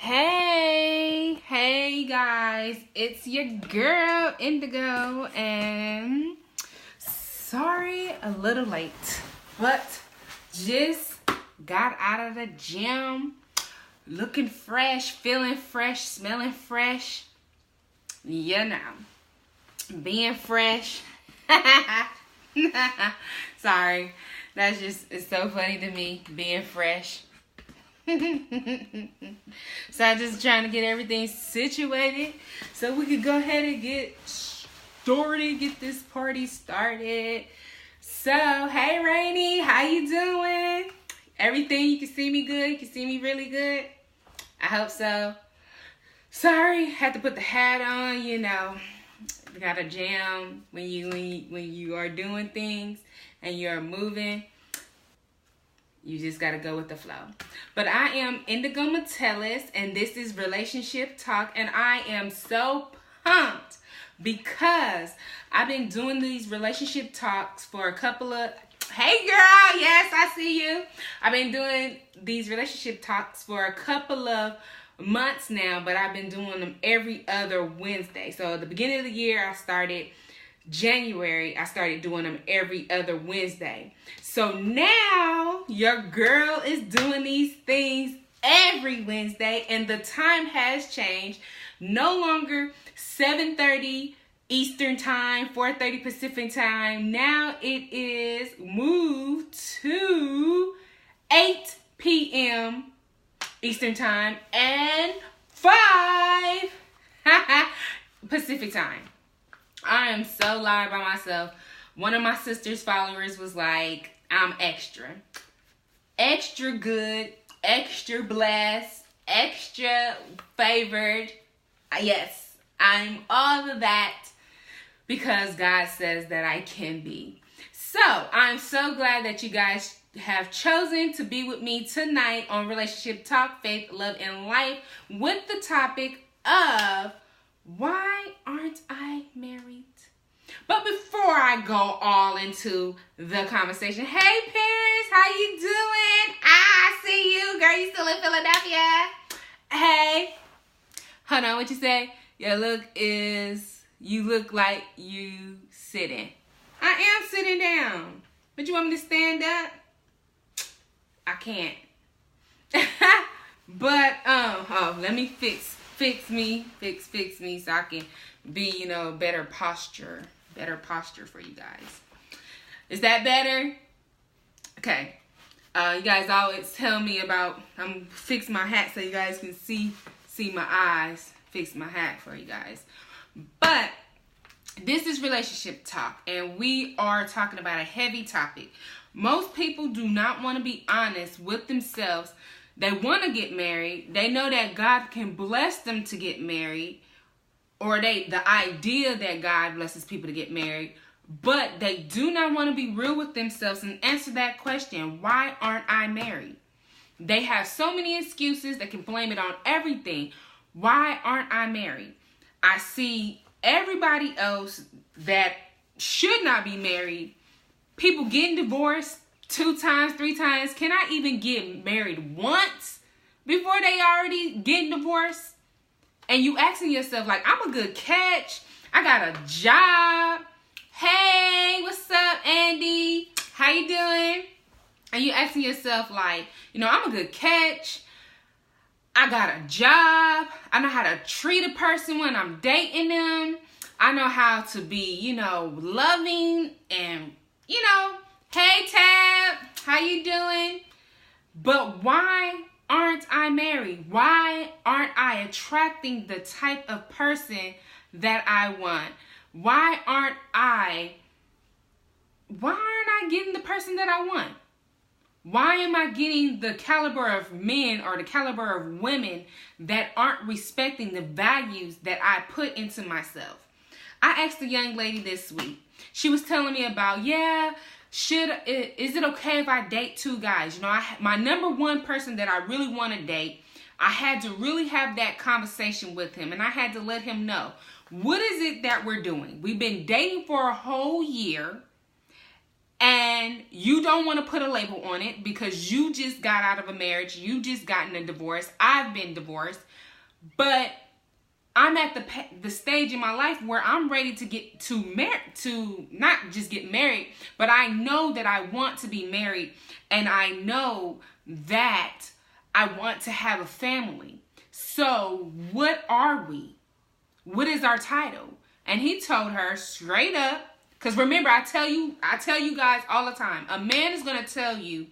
Hey guys, it's your girl Indigo, and sorry a little late, but just got out of the gym, looking fresh, feeling fresh, smelling fresh, being fresh. Sorry, it's so funny to me, being fresh. So I'm just trying to get everything situated so we could go ahead and get this party started. So, hey Rainy, how you doing? Everything, you can see me good? You can see me really good? I hope so. Sorry, had to put the hat on, you got a jam when you are doing things and you're moving. You just got to go with the flow. But I am Indigo Metellus, and this is Relationship Talk, and I am so pumped because I've been doing these relationship talks for a couple of... Hey girl, yes, I see you. I've been doing these relationship talks for a couple of months now, but I've been doing them every other Wednesday. So at the beginning of the year, January, I started doing them every other Wednesday. So now your girl is doing these things every Wednesday, and the time has changed. No longer 7:30 Eastern time, 4:30 Pacific time. Now it is moved to 8 p.m. Eastern time and 5 Pacific time. I am so live by myself. One of my sister's followers was like, I'm extra good, extra blessed, extra favored. Yes, I'm all of that because God says that I can be. So I'm so glad that you guys have chosen to be with me tonight on Relationship Talk, Faith, Love, and Life with the topic of why aren't I married? But before I go all into the conversation, hey Paris, how you doing? I see you, girl. You still in Philadelphia? Hey, hold on, what you say? You look like you sitting. I am sitting down. But you want me to stand up? I can't. But let me fix me so I can be, better posture for you guys. Is that better? Okay. You guys always tell me about, I'm fix my hat so you guys can see my eyes. Fix my hat for you guys. But this is Relationship Talk, and we are talking about a heavy topic. Most people do not want to be honest with themselves. They want to get married. They know that God can bless them to get married, or the idea that God blesses people to get married, but they do not want to be real with themselves and answer that question, why aren't I married? They have so many excuses. They can blame it on everything. Why aren't I married? I see everybody else that should not be married, people getting divorced 2 times, 3 times. Can I even get married once before they already getting divorced? And you asking yourself, like, I'm a good catch. I got a job. Hey, what's up, Andy? How you doing? And you asking yourself, like, I'm a good catch. I got a job. I know how to treat a person when I'm dating them. I know how to be, loving and, hey, Tab, how you doing? But why aren't I married? Why aren't I attracting the type of person that I want? Why aren't I getting the person that I want? Why am I getting the caliber of men or the caliber of women that aren't respecting the values that I put into myself? I asked a young lady this week. She was telling me about, is it okay if I date 2 guys? My number one person that I really want to date, I had to really have that conversation with him, and I had to let him know, what is it that we're doing? We've been dating for a whole year, and you don't want to put a label on it because you just got out of a marriage, you just gotten a divorce. I've been divorced, but I'm at the stage in my life where I'm ready to get to not just get married, but I know that I want to be married, and I know that I want to have a family. So what are we? What is our title? And he told her straight up, because remember, I tell you guys all the time, a man is going to tell you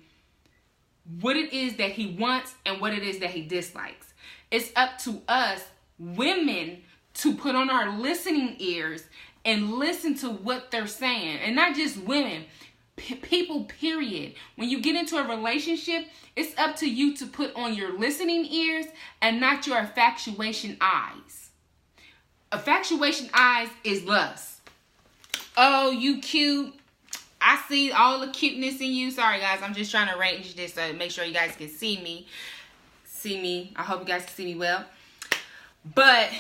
what it is that he wants and what it is that he dislikes. It's up to us women to put on our listening ears and listen to what they're saying. And not just women, people, period. When you get into a relationship, it's up to you to put on your listening ears and not your infatuation eyes. Infatuation eyes is lust. Oh, you cute. I see all the cuteness in you. Sorry, guys. I'm just trying to arrange this so make sure you guys can see me. I hope you guys can see me well. But,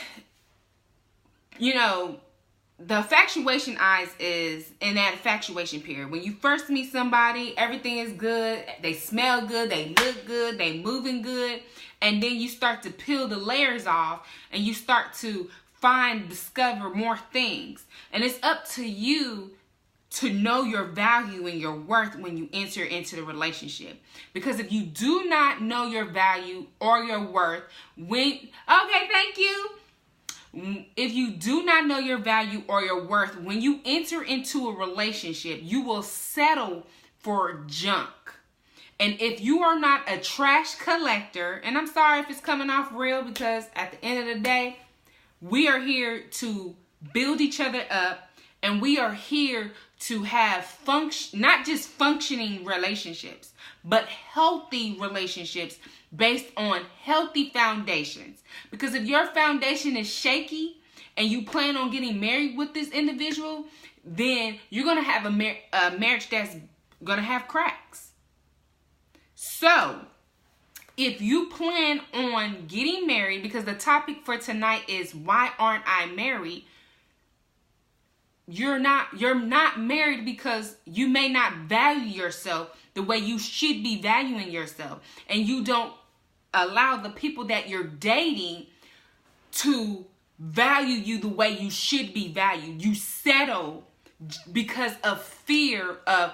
you know, the infatuation eyes is in that infatuation period. When you first meet somebody, everything is good. They smell good. They look good. They moving good. And then you start to peel the layers off and you start to discover more things. And it's up to you to know your value and your worth when you enter into the relationship. Because if you do not know your value or your worth, thank you. If you do not know your value or your worth, when you enter into a relationship, you will settle for junk. And if you are not a trash collector, and I'm sorry if it's coming off real, because at the end of the day, we are here to build each other up, and we are here to have not just functioning relationships, but healthy relationships based on healthy foundations. Because if your foundation is shaky and you plan on getting married with this individual, then you're going to have a marriage that's going to have cracks. So, if you plan on getting married, because the topic for tonight is why aren't I married? You're not married because you may not value yourself the way you should be valuing yourself. And you don't allow the people that you're dating to value you the way you should be valued. You settle because of fear of,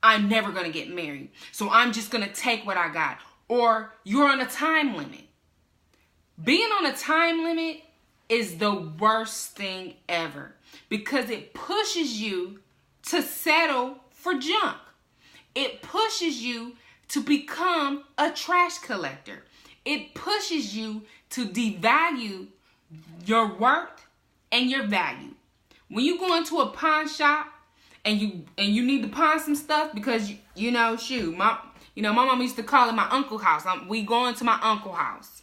I'm never going to get married, so I'm just going to take what I got. Or you're on a time limit. Being on a time limit is the worst thing ever, because it pushes you to settle for junk. It pushes you to become a trash collector. It pushes you to devalue your worth and your value. When you go into a pawn shop and you need to pawn some stuff because my mom used to call it my uncle's house. We going to my uncle's house.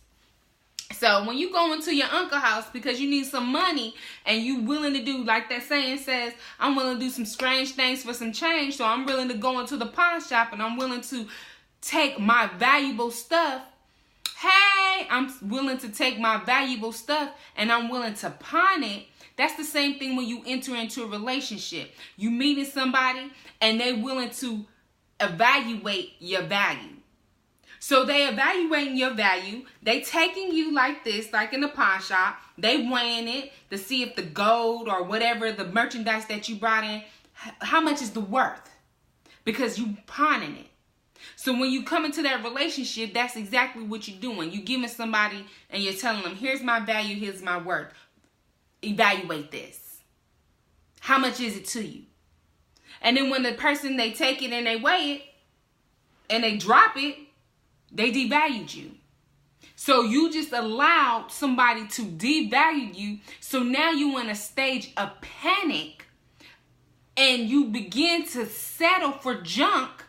So when you go into your uncle's house because you need some money and you willing to do, like that saying says, I'm willing to do some strange things for some change. So I'm willing to go into the pawn shop and I'm willing to take my valuable stuff. Hey, I'm willing to take my valuable stuff and I'm willing to pawn it. That's the same thing when you enter into a relationship. You meeting somebody and they willing to evaluate your value. So they evaluating your value. They taking you like this, like in the pawn shop. They weighing it to see if the gold or whatever, the merchandise that you brought in, how much is the worth? Because you pawning it. So when you come into that relationship, that's exactly what you're doing. You're giving somebody and you're telling them, here's my value, here's my worth. Evaluate this. How much is it to you? And then when the person, they take it and they weigh it and they drop it, they devalued you. So you just allowed somebody to devalue you. So now you're in a stage of panic and you begin to settle for junk.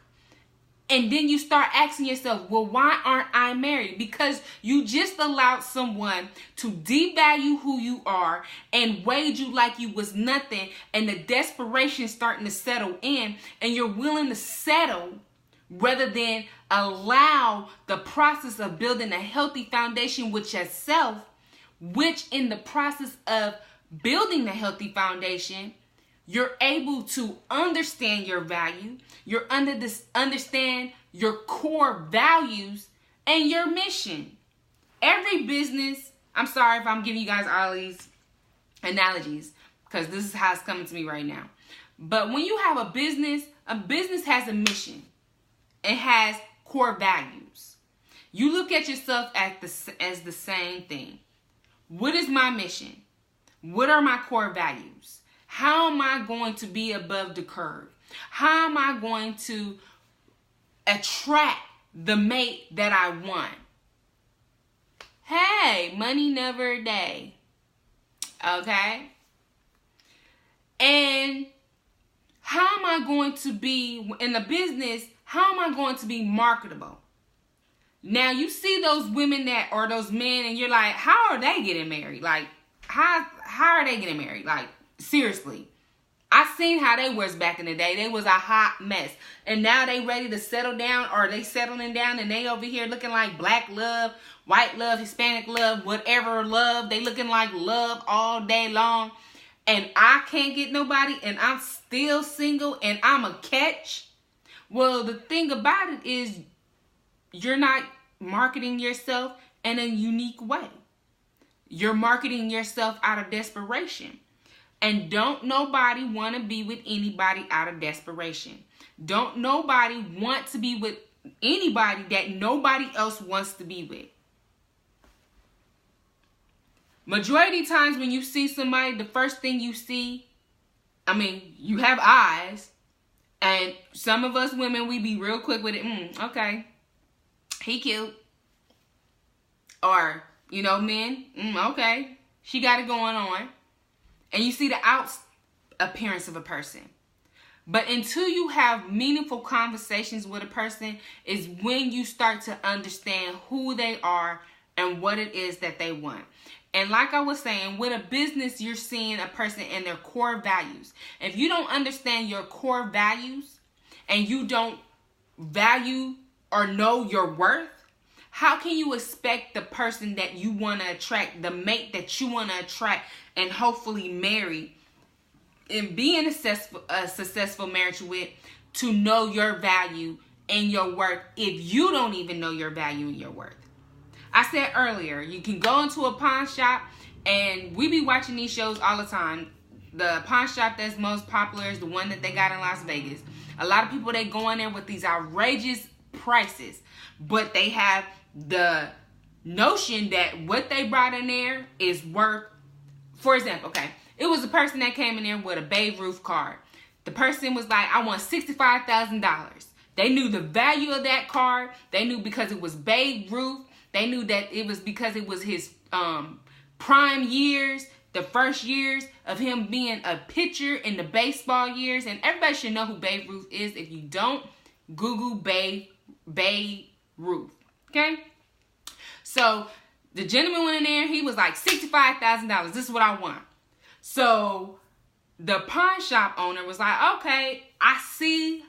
And then you start asking yourself, well, why aren't I married? Because you just allowed someone to devalue who you are and weighed you like you was nothing. And the desperation starting to settle in. And you're willing to settle rather than allow the process of building a healthy foundation with yourself, which in the process of building the healthy foundation, you're able to understand your value. You're understand your core values and your mission. Every business, I'm sorry if I'm giving you guys all these analogies because this is how it's coming to me right now. But when you have a business has a mission. It has core values. You look at yourself as the same thing. What is my mission? What are my core values? How am I going to be above the curve? How am I going to attract the mate that I want? Hey, money never a day. Okay? And how am I going to be in the business? How am I going to be marketable? Now you see those women or those men and you're like, how are they getting married? Like, how are they getting married? Like, seriously. I seen how they was back in the day. They was a hot mess. And now they ready to settle down, or they settling down and they over here looking like black love, white love, Hispanic love, whatever love. They looking like love all day long. And I can't get nobody and I'm still single and I'm a catch. Well, the thing about it is you're not marketing yourself in a unique way. You're marketing yourself out of desperation. And don't nobody want to be with anybody out of desperation. Don't nobody want to be with anybody that nobody else wants to be with. Majority of times when you see somebody, the first thing you see, you have eyes. And some of us women, we be real quick with it. Okay. He cute. Or, men. Okay. She got it going on. And you see the out appearance of a person. But until you have meaningful conversations with a person is when you start to understand who they are and what it is that they want. And like I was saying, with a business, you're seeing a person and their core values. If you don't understand your core values and you don't value or know your worth, how can you expect the person that you want to attract, the mate that you want to attract and hopefully marry and be in a successful marriage with, to know your value and your worth if you don't even know your value and your worth? I said earlier, you can go into a pawn shop, and we be watching these shows all the time. The pawn shop that's most popular is the one that they got in Las Vegas. A lot of people, they go in there with these outrageous prices, but they have the notion that what they brought in there is worth. For example, okay, it was a person that came in there with a Babe Ruth card. The person was like, I want $65,000. They knew the value of that card. They knew because it was Babe Ruth. They knew that it was because it was his prime years, the first years of him being a pitcher in the baseball years. And everybody should know who Babe Ruth is. If you don't, Google Babe Ruth. Okay? So the gentleman went in there. He was like, $65,000. This is what I want. So the pawn shop owner was like, okay, I see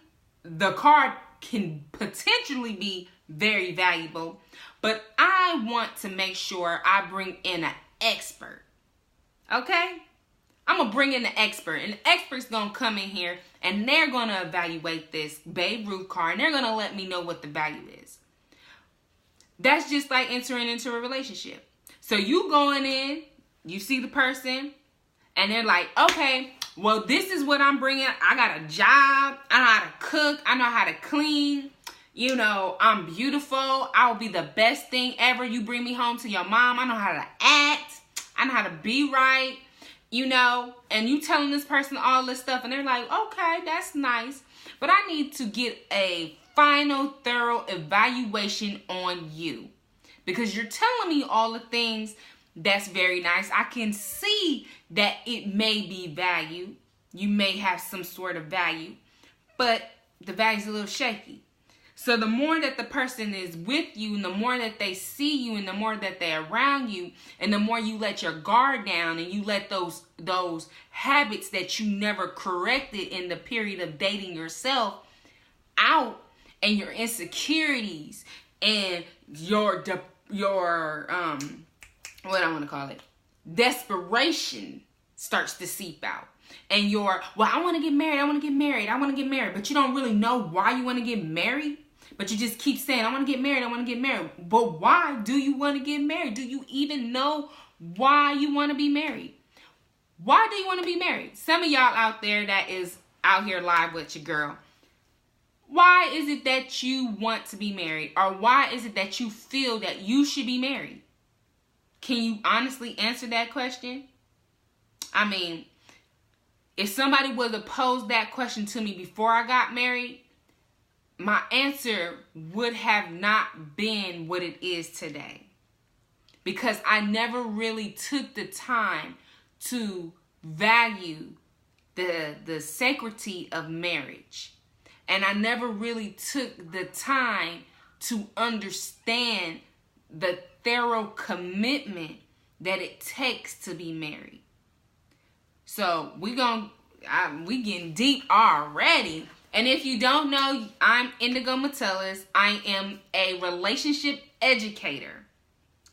the card can potentially be very valuable, but I want to make sure I bring in an expert. Okay? I'm going to bring in an expert, and the expert's going to come in here and they're going to evaluate this Babe Ruth card and they're going to let me know what the value is. That's just like entering into a relationship. So you going in, you see the person, and they're like, okay, well, this is what I'm bringing. I got a job. I know how to cook. I know how to clean. I'm beautiful. I'll be the best thing ever. You bring me home to your mom. I know how to act. I know how to be right. And you telling this person all this stuff. And they're like, okay, that's nice. But I need to get a final, thorough evaluation on you. Because you're telling me all the things that's very nice. I can see that it may be value. You may have some sort of value. But the value's a little shaky. So the more that the person is with you, and the more that they see you, and the more that they're around you, and the more you let your guard down and you let those habits that you never corrected in the period of dating yourself out, and your insecurities and your what I want to call it, desperation starts to seep out. and you're, well, I want to get married, I want to get married, I want to get married, but you don't really know why you want to get married, but you just keep saying, I want to get married, I want to get married. But why do you want to get married? Do you even know why you want to be married? Why do you want to be married? Some of y'all out there that is out here live with your girl, why is it that you want to be married? Or why is it that you feel that you should be married? Can you honestly answer that question? I mean, if somebody would have posed that question to me before I got married, my answer would have not been what it is today. Because I never really took the time to value the sacredity of marriage. And I never really took the time to understand the thorough commitment that it takes to be married. So we getting deep already. And if you don't know, I'm Indigo Metellus. I am a relationship educator.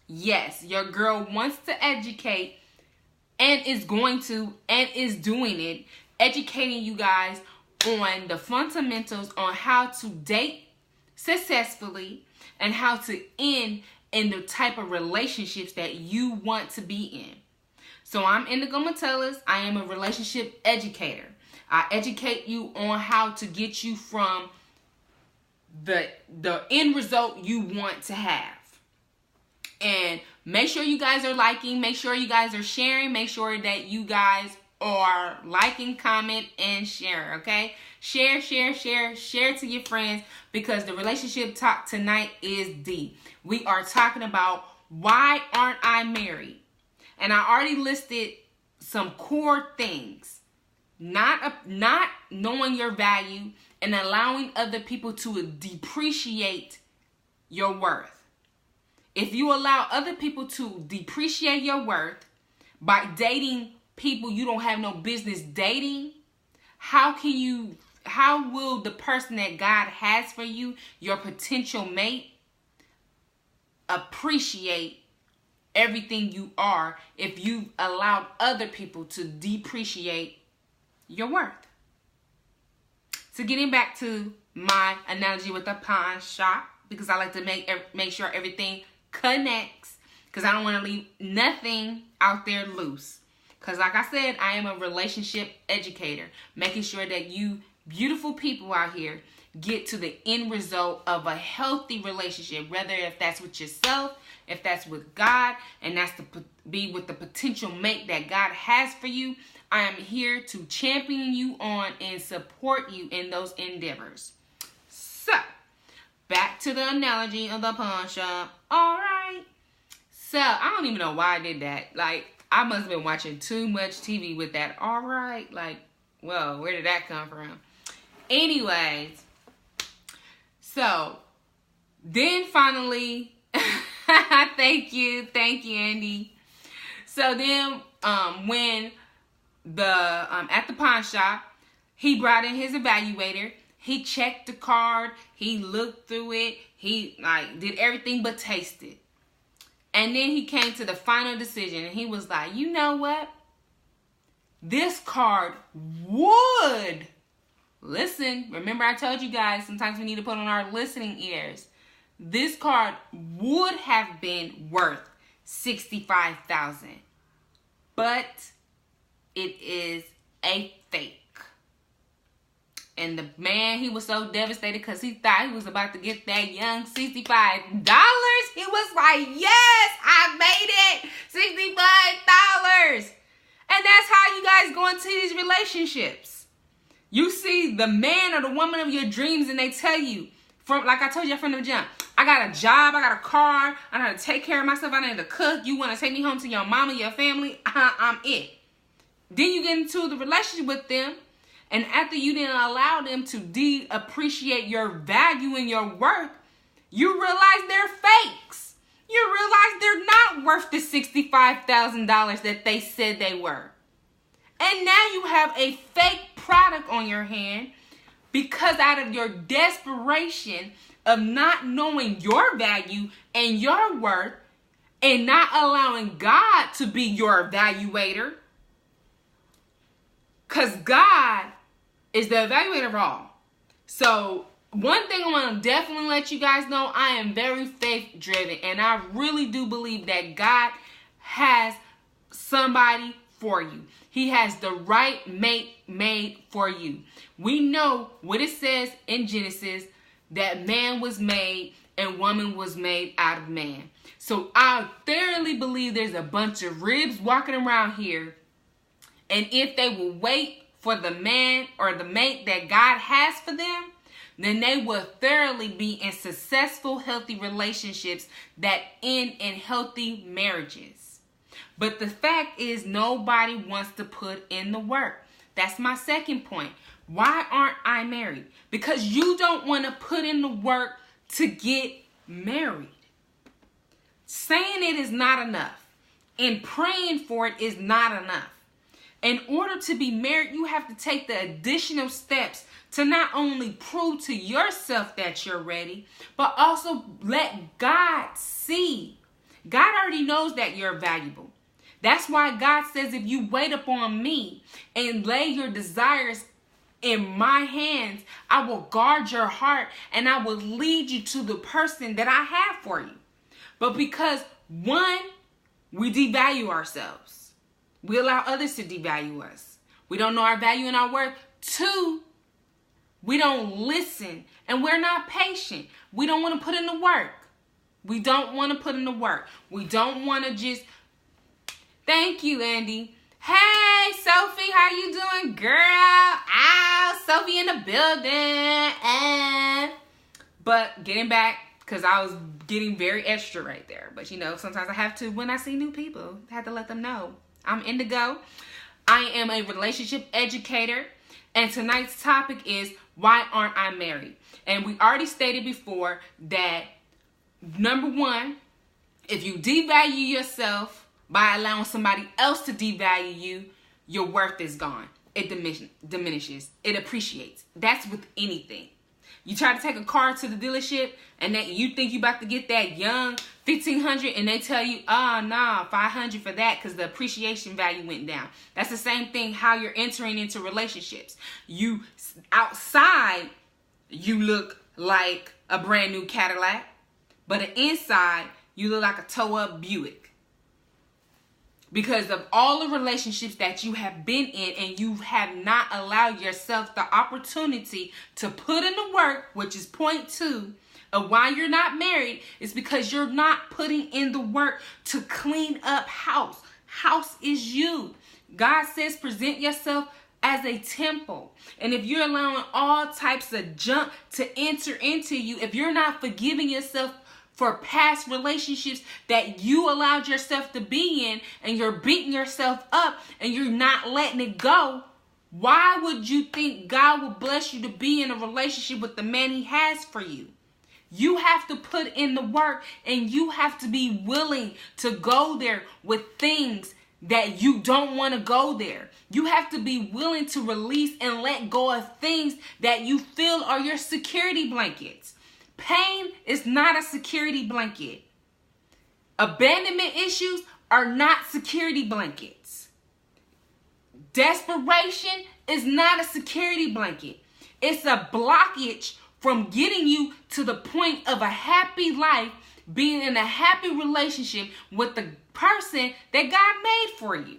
Yes, your girl wants to educate and is going to and is doing it, educating you guys on the fundamentals on how to date successfully and how to end in the type of relationships that you want to be in. So I'm Indigo Metellus. I am a relationship educator. I educate you on how to get you from the end result you want to have. And make sure you guys are liking, make sure you guys are sharing, make sure that you guys are liking, comment, and share, okay? Share to your friends, because the relationship talk tonight is deep. We are talking about why aren't I married? And I already listed some core things. Not knowing your value and allowing other people to depreciate your worth. If you allow other people to depreciate your worth by dating people you don't have no business dating, how will the person that God has for you, your potential mate, appreciate everything you are if you allowed other people to depreciate your worth? So getting back to my analogy with the pawn shop, because I like to make sure everything connects, because I don't want to leave nothing out there loose. Because like I said, I am a relationship educator, making sure that you beautiful people out here get to the end result of a healthy relationship, whether if that's with yourself, if that's with God, and that's to be with the potential mate that God has for you. I am here to champion you on and support you in those endeavors. So, back to the analogy of the pawn shop. All right. So, I don't even know why I did that. Like, I must have been watching too much TV with that. All right. Like, whoa, where did that come from? Anyways. So, then finally, thank you, Andy. So then, when at the pawn shop, he brought in his evaluator. He checked the card. He looked through it. He did everything but taste it. And then he came to the final decision, and he was like, you know what? This card would, listen, remember I told you guys, sometimes we need to put on our listening ears. This card would have been worth $65,000, but it is a fake. And the man, he was so devastated because he thought he was about to get that young $65. He was like, yes, I made it, $65. And that's how you guys go into these relationships. You see the man or the woman of your dreams, and they tell you, like I told you from the jump, I got a job, I got a car, I know how to take care of myself, I know how to cook, you want to take me home to your mama, your family, I'm it. Then you get into the relationship with them, and after you didn't allow them to appreciate your value and your worth, you realize they're fakes. You realize they're not worth the $65,000 that they said they were. And now you have a fake product on your hand because out of your desperation of not knowing your value and your worth and not allowing God to be your evaluator, Because God is the evaluator of all. So one thing I want to definitely let you guys know, I am very faith driven. And I really do believe that God has somebody for you. He has the right mate made for you. We know what it says in Genesis, that man was made and woman was made out of man. So I thoroughly believe there's a bunch of ribs walking around here. And if they will wait for the man or the mate that God has for them, then they will thoroughly be in successful, healthy relationships that end in healthy marriages. But the fact is, nobody wants to put in the work. That's my second point. Why aren't I married? Because you don't want to put in the work to get married. Saying it is not enough, and praying for it is not enough. In order to be married, you have to take the additional steps to not only prove to yourself that you're ready, but also let God see. God already knows that you're valuable. That's why God says, if you wait upon me and lay your desires in my hands, I will guard your heart and I will lead you to the person that I have for you. But because, one, we devalue ourselves. We allow others to devalue us. We don't know our value and our worth. Two, we don't listen and we're not patient. We don't want to put in the work. We don't want to put in the work. We don't want to just... Thank you, Andy. Hey, Sophie, how you doing, girl? Ow, Sophie in the building. But getting back, because I was getting very extra right there. But, you know, sometimes I have to, when I see new people, I have to let them know. I'm Indigo. I am a relationship educator. And tonight's topic is, why aren't I married? And we already stated before that, number one, if you devalue yourself by allowing somebody else to devalue you, your worth is gone. It diminishes. It appreciates. That's with anything. You try to take a car to the dealership and that you think you about to get that young $1,500 and they tell you, nah, $500 for that because the appreciation value went down. That's the same thing how you're entering into relationships. You outside, you look like a brand new Cadillac, but inside, you look like a toe-up Buick. Because of all the relationships that you have been in and you have not allowed yourself the opportunity to put in the work, which is point 2 of why you're not married, is because you're not putting in the work to clean up house. House is you. God says present yourself as a temple. And if you're allowing all types of junk to enter into you, if you're not forgiving yourself for past relationships that you allowed yourself to be in, and you're beating yourself up and you're not letting it go, why would you think God will bless you to be in a relationship with the man he has for you? You have to put in the work and you have to be willing to go there with things that you don't want to go there. You have to be willing to release and let go of things that you feel are your security blankets. Pain is not a security blanket. Abandonment issues are not security blankets. Desperation is not a security blanket. It's a blockage from getting you to the point of a happy life, being in a happy relationship with the person that God made for you.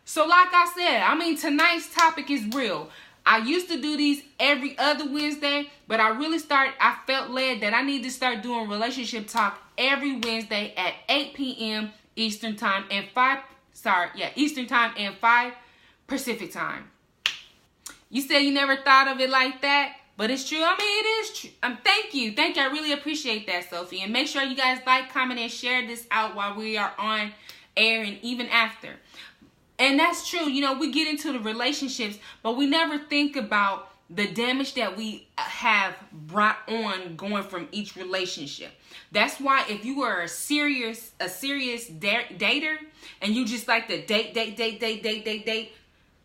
So like I said, tonight's topic is real. I used to do these every other Wednesday, but I felt led that I need to start doing relationship talk every Wednesday at 8 p.m. Eastern time and 5 Pacific time. You said you never thought of it like that, but it's true. It is true. Thank you. I really appreciate that, Sophie. And make sure you guys like, comment, and share this out while we are on air and even after. And that's true. We get into the relationships, but we never think about the damage that we have brought on going from each relationship. That's why if you are a serious dater and you just like to date,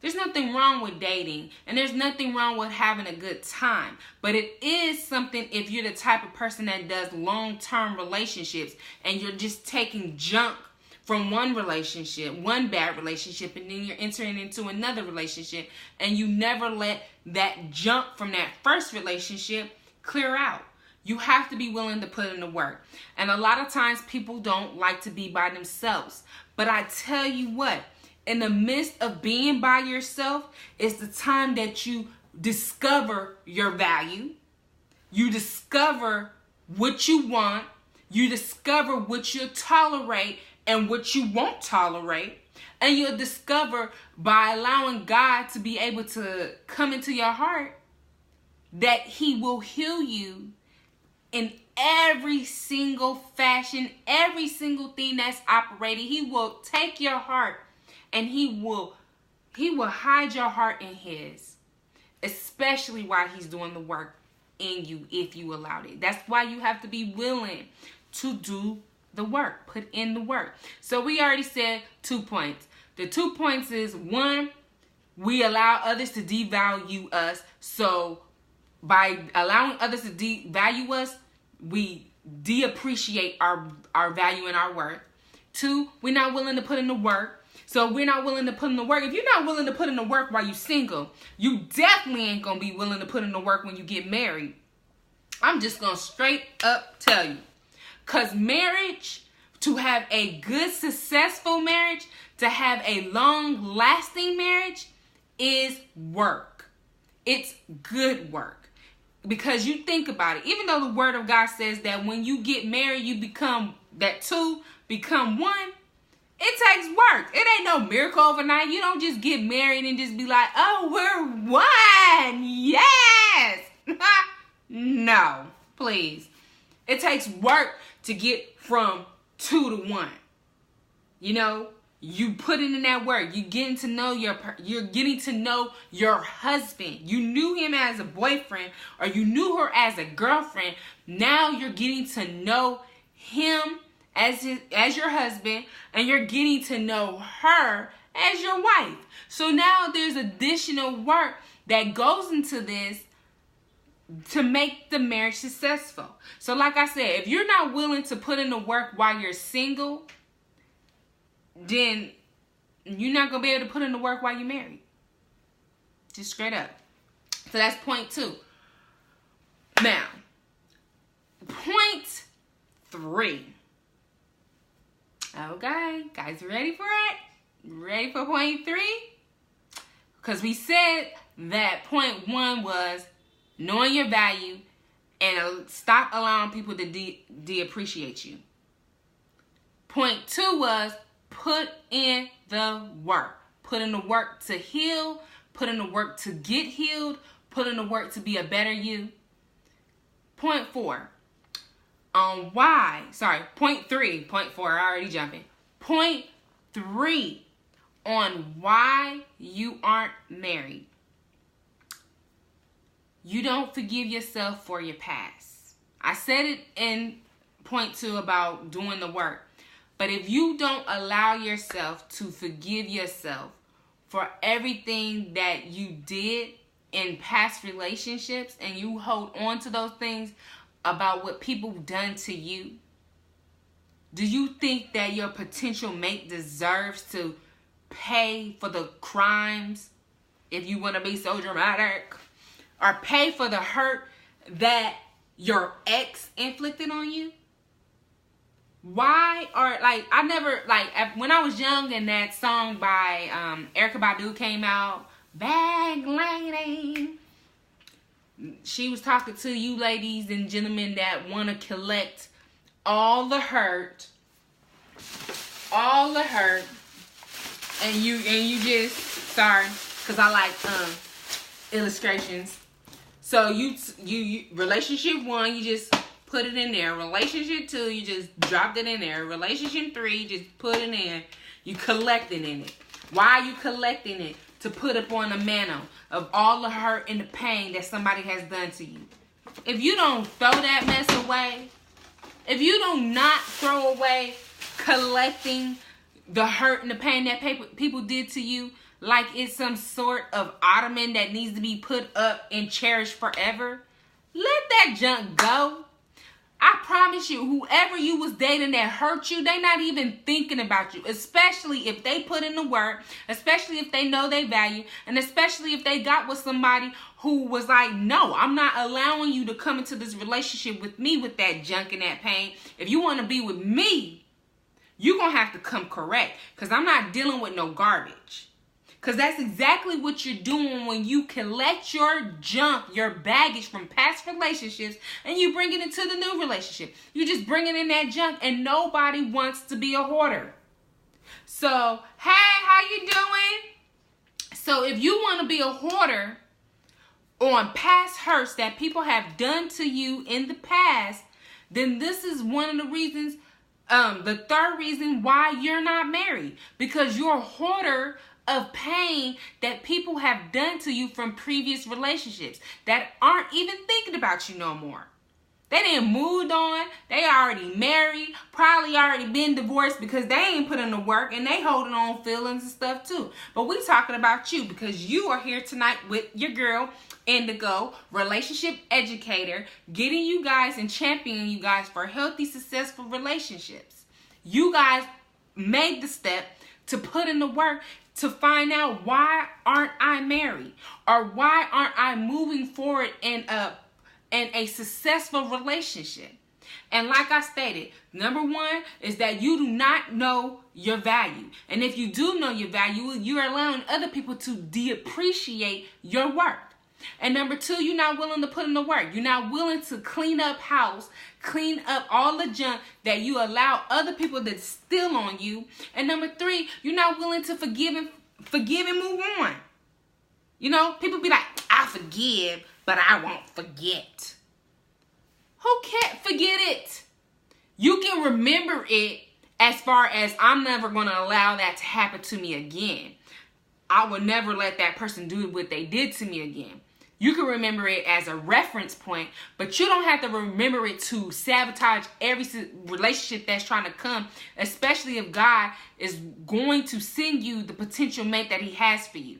there's nothing wrong with dating and there's nothing wrong with having a good time. But it is something if you're the type of person that does long-term relationships and you're just taking junk from one relationship, one bad relationship, and then you're entering into another relationship, and you never let that jump from that first relationship clear out. You have to be willing to put in the work. And a lot of times people don't like to be by themselves. But I tell you what, in the midst of being by yourself, it's the time that you discover your value. You discover what you want. You discover what you'll tolerate and what you won't tolerate. And you'll discover, by allowing God to be able to come into your heart, that he will heal you in every single fashion, every single thing that's operating. He will take your heart and he will hide your heart in his, especially while he's doing the work in you, if you allowed it. That's why you have to be willing to do the work, put in the work. So we already said 2 points. The 2 points is, 1, we allow others to devalue us. So by allowing others to devalue us, we de-appreciate our value and our worth. 2, we're not willing to put in the work. So we're not willing to put in the work. If you're not willing to put in the work while you're single, you definitely ain't going to be willing to put in the work when you get married. I'm just going to straight up tell you. Because marriage, to have a good, successful marriage, to have a long-lasting marriage, is work. It's good work. Because you think about it, even though the word of God says that when you get married, you become, that 2 become 1, it takes work. It ain't no miracle overnight. You don't just get married and just be like, oh, we're 1. Yes. No, please. It takes work to get from 2 to 1. You know, you put in that work. You're getting to know your husband. You knew him as a boyfriend, or you knew her as a girlfriend. Now you're getting to know him as your husband, and you're getting to know her as your wife. So now there's additional work that goes into this to make the marriage successful. So like I said, if you're not willing to put in the work while you're single, then you're not going to be able to put in the work while you're married. Just straight up. So that's point 2. Now, point 3. Okay, guys, ready for it? Ready for point 3? Because we said that point 1 was knowing your value and stop allowing people to de-appreciate you. Point 2 was put in the work. Put in the work to heal. Put in the work to get healed. Put in the work to be a better you. Point 4. Point 3. Point 4, I already jumping. Point 3 on why you aren't married. You don't forgive yourself for your past. I said it in point 2 about doing the work. But if you don't allow yourself to forgive yourself for everything that you did in past relationships, and you hold on to those things about what people done to you, do you think that your potential mate deserves to pay for the crimes, if you want to be so dramatic, or pay for the hurt that your ex inflicted on you? Why? Or when I was young and that song by Erykah Badu came out, Bag Lady, she was talking to you ladies and gentlemen that want to collect all the hurt, and you just, sorry, because I like illustrations. So you relationship 1, you just put it in there. Relationship 2, you just dropped it in there. Relationship 3, you just put it in. You collecting in it. Why are you collecting it? To put up on a mantle of all the hurt and the pain that somebody has done to you. If you don't throw that mess away, if you do not throw away collecting the hurt and the pain that people did to you, like it's some sort of ottoman that needs to be put up and cherished forever, let that junk go. I promise you, whoever you was dating that hurt you, they not even thinking about you. Especially if they put in the work, especially if they know they value, and especially if they got with somebody who was like, no, I'm not allowing you to come into this relationship with me with that junk and that pain. If you want to be with me, you're going to have to come correct, because I'm not dealing with no garbage. Because that's exactly what you're doing when you collect your junk, your baggage from past relationships, and you bring it into the new relationship. You're just bringing in that junk, and nobody wants to be a hoarder. So, hey, how you doing? So, if you want to be a hoarder on past hurts that people have done to you in the past, then this is one of the reasons, the third reason why you're not married. Because you're a hoarder of pain that people have done to you from previous relationships that aren't even thinking about you no more. They didn't moved on. They already married, probably already been divorced because they ain't put in the work, and they holding on feelings and stuff too. But we talking about you because you are here tonight with your girl, Indigo, relationship educator, getting you guys and championing you guys for healthy, successful relationships. You guys made the step to put in the work to find out, why aren't I married? Or why aren't I moving forward in a successful relationship? And like I stated, number one is that you do not know your value. And if you do know your value, you're allowing other people to depreciate your work. And number two, you're not willing to put in the work. You're not willing to clean up house, clean up all the junk that you allow other people to steal on you. And number three, you're not willing to forgive and move on. You know, people be like, I forgive, but I won't forget. Who can't forget it? You can remember it as far as, I'm never going to allow that to happen to me again. I will never let that person do what they did to me again. You can remember it as a reference point, but you don't have to remember it to sabotage every relationship that's trying to come, especially if God is going to send you the potential mate that he has for you.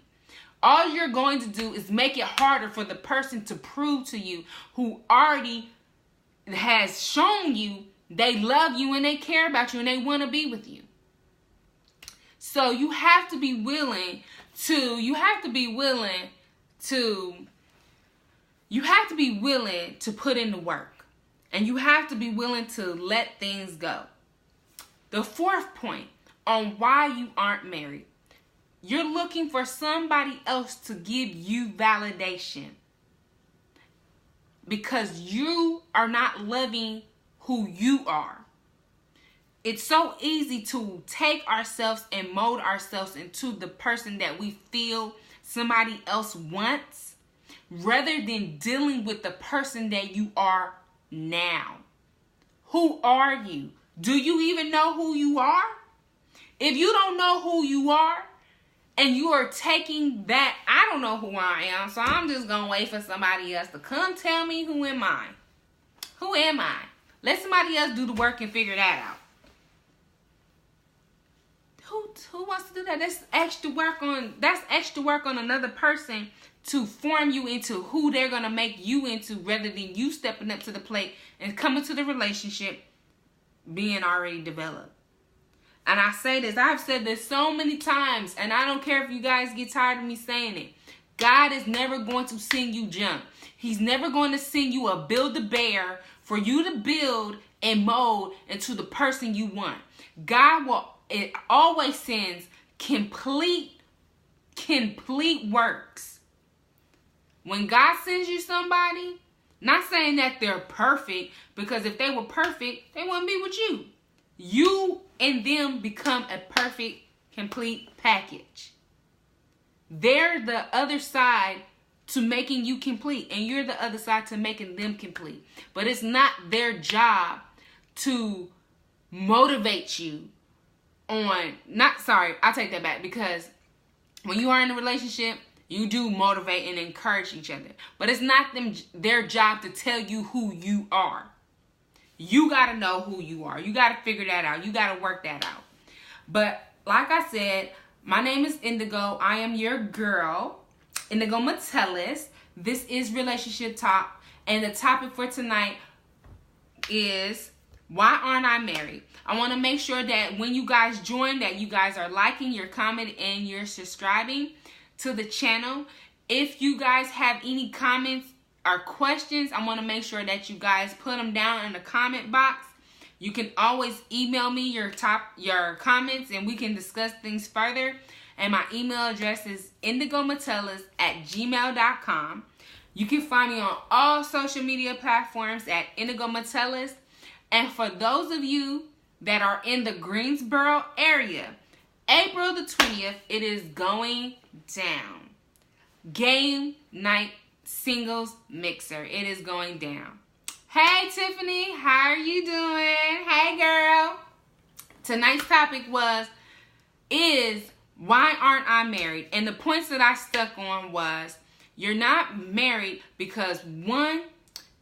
All you're going to do is make it harder for the person to prove to you, who already has shown you they love you and they care about you and they want to be with you. So you have to be willing to put in the work, and you have to be willing to let things go. The fourth point on why you aren't married: you're looking for somebody else to give you validation because you are not loving who you are. It's so easy to take ourselves and mold ourselves into the person that we feel somebody else wants, rather than dealing with the person that you are now. Who are you? Do you even know who you are? If you don't know who you are, and you are taking that, I don't know who I am, so I'm just going to wait for somebody else to come tell me who am I. Who am I? Let somebody else do the work and figure that out. Who wants to do that? That's extra work on another person to form you into who they're going to make you into, rather than you stepping up to the plate and coming to the relationship being already developed. And I say this, I've said this so many times, and I don't care if you guys get tired of me saying it. God is never going to send you junk. He's never going to send you a Build-A-Bear for you to build and mold into the person you want. God always sends complete works. When God sends you somebody, not saying that they're perfect, because if they were perfect, they wouldn't be with you. You and them become a perfect, complete package. They're the other side to making you complete, and you're the other side to making them complete. But it's not their job to motivate you I take that back, because when you are in a relationship, you do motivate and encourage each other. But it's not their job to tell you who you are. You got to know who you are. You got to figure that out. You got to work that out. But like I said, my name is Indigo. I am your girl, Indigo Metellus. This is Relationship Talk. And the topic for tonight is why aren't I married? I want to make sure that when you guys join, that you guys are liking, you're commenting, and you're subscribing to the channel. If you guys have any comments or questions, I want to make sure that you guys put them down in the comment box. You can always email me your comments, and we can discuss things further. And my email address is indigometellus@gmail.com. You can find me on all social media platforms at indigometellus. And for those of you that are in the Greensboro area, April the 20th, it is going down. Game night singles mixer. It is going down. Hey Tiffany, how are you doing? Hey girl. Tonight's topic is why aren't I married? And the points that I stuck on was, you're not married because, one,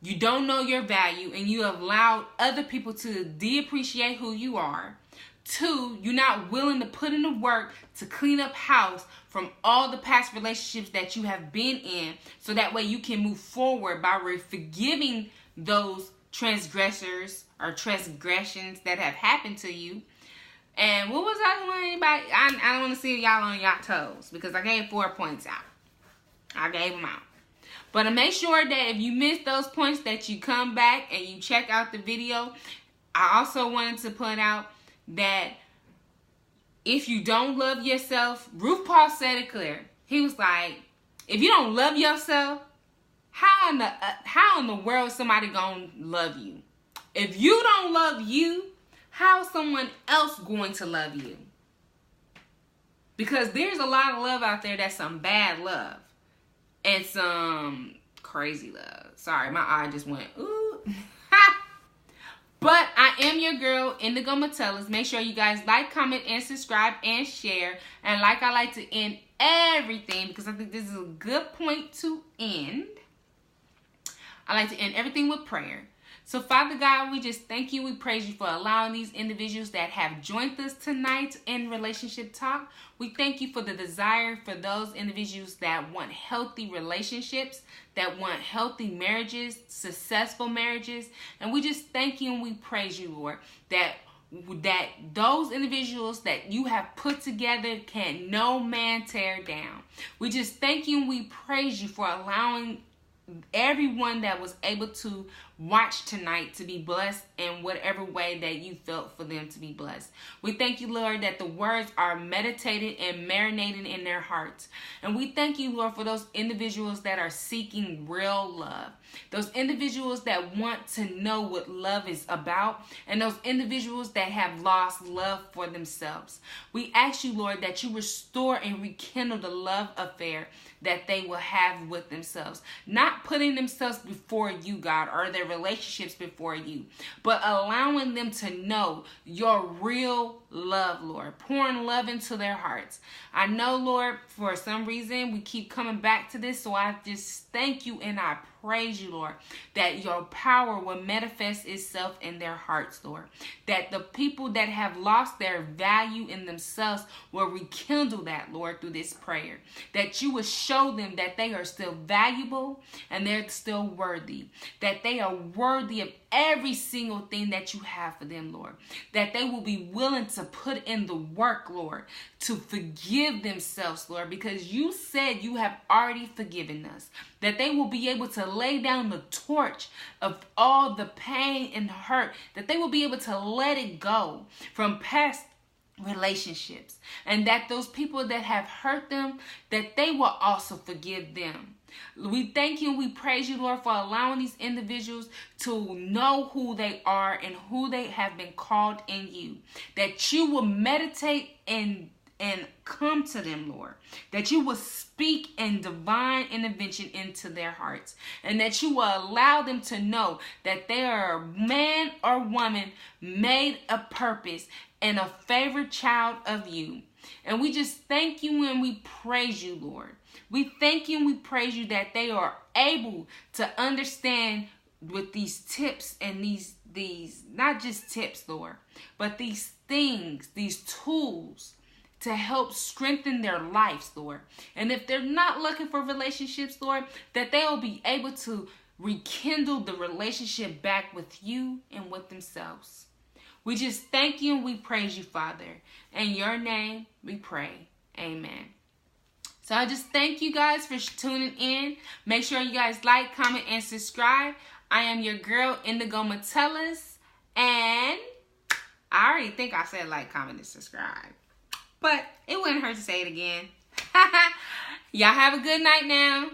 you don't know your value and you have allowed other people to de-appreciate who you are. Two, you're not willing to put in the work to clean up house from all the past relationships that you have been in, so that way you can move forward by forgiving those transgressors or transgressions that have happened to you. And what was that one? Anybody? I don't want to see y'all on y'all toes, because I gave 4 points out. I gave them out. But make sure that if you missed those points, that you come back and you check out the video. I also wanted to point out that if you don't love yourself, Ruth Paul said it clear. He was like, if you don't love yourself, how in the world is somebody gonna love you? If you don't love you, how is someone else going to love you? Because there's a lot of love out there that's some bad love and some crazy love. Sorry, my eye just went, ooh. But I am your girl, Indigo Metellus. Make sure you guys like, comment, and subscribe, and share. And like I like to end everything, because I think this is a good point to end, I like to end everything with prayer. So, Father God, we just thank you. We praise you for allowing these individuals that have joined us tonight in Relationship Talk. We thank you for the desire for those individuals that want healthy relationships, that want healthy marriages, successful marriages. And we just thank you and we praise you, Lord, that those individuals that you have put together can no man tear down. We just thank you and we praise you for allowing everyone that was able to watch tonight to be blessed in whatever way that you felt for them to be blessed. We thank you, Lord, that the words are meditated and marinated in their hearts. And we thank you, Lord, for those individuals that are seeking real love. Those individuals that want to know what love is about, and those individuals that have lost love for themselves. We ask you, Lord, that you restore and rekindle the love affair that they will have with themselves. Not putting themselves before you, God, or their relationships before you, but allowing them to know your real love, Lord. Pouring love into their hearts. I know, Lord, for some reason we keep coming back to this, so I just thank you and I praise you, Lord, that your power will manifest itself in their hearts, Lord. That the people that have lost their value in themselves will rekindle that, Lord, through this prayer. That you will show them that they are still valuable and they're still worthy. That they are worthy of every single thing that you have for them, Lord. That they will be willing to put in the work, Lord, to forgive themselves, Lord, because you said you have already forgiven us. That they will be able to lay down the torch of all the pain and hurt. That they will be able to let it go from past relationships. And that those people that have hurt them, that they will also forgive them. We thank you and we praise you, Lord, for allowing these individuals to know who they are and who they have been called in you. That you will meditate and come to them, Lord. That you will speak in divine intervention into their hearts. And that you will allow them to know that they are a man or woman made a purpose and a favored child of you. And we just thank you and we praise you, Lord. We thank you and we praise you that they are able to understand with these tips and these not just tips, Lord, but these things, these tools to help strengthen their lives, Lord. And if they're not looking for relationships, Lord, that they will be able to rekindle the relationship back with you and with themselves. We just thank you and we praise you, Father. In your name we pray. Amen. So I just thank you guys for tuning in. Make sure you guys like, comment, and subscribe. I am your girl, Indigo Metellus. And I already think I said like, comment, and subscribe. But it wouldn't hurt to say it again. Y'all have a good night now.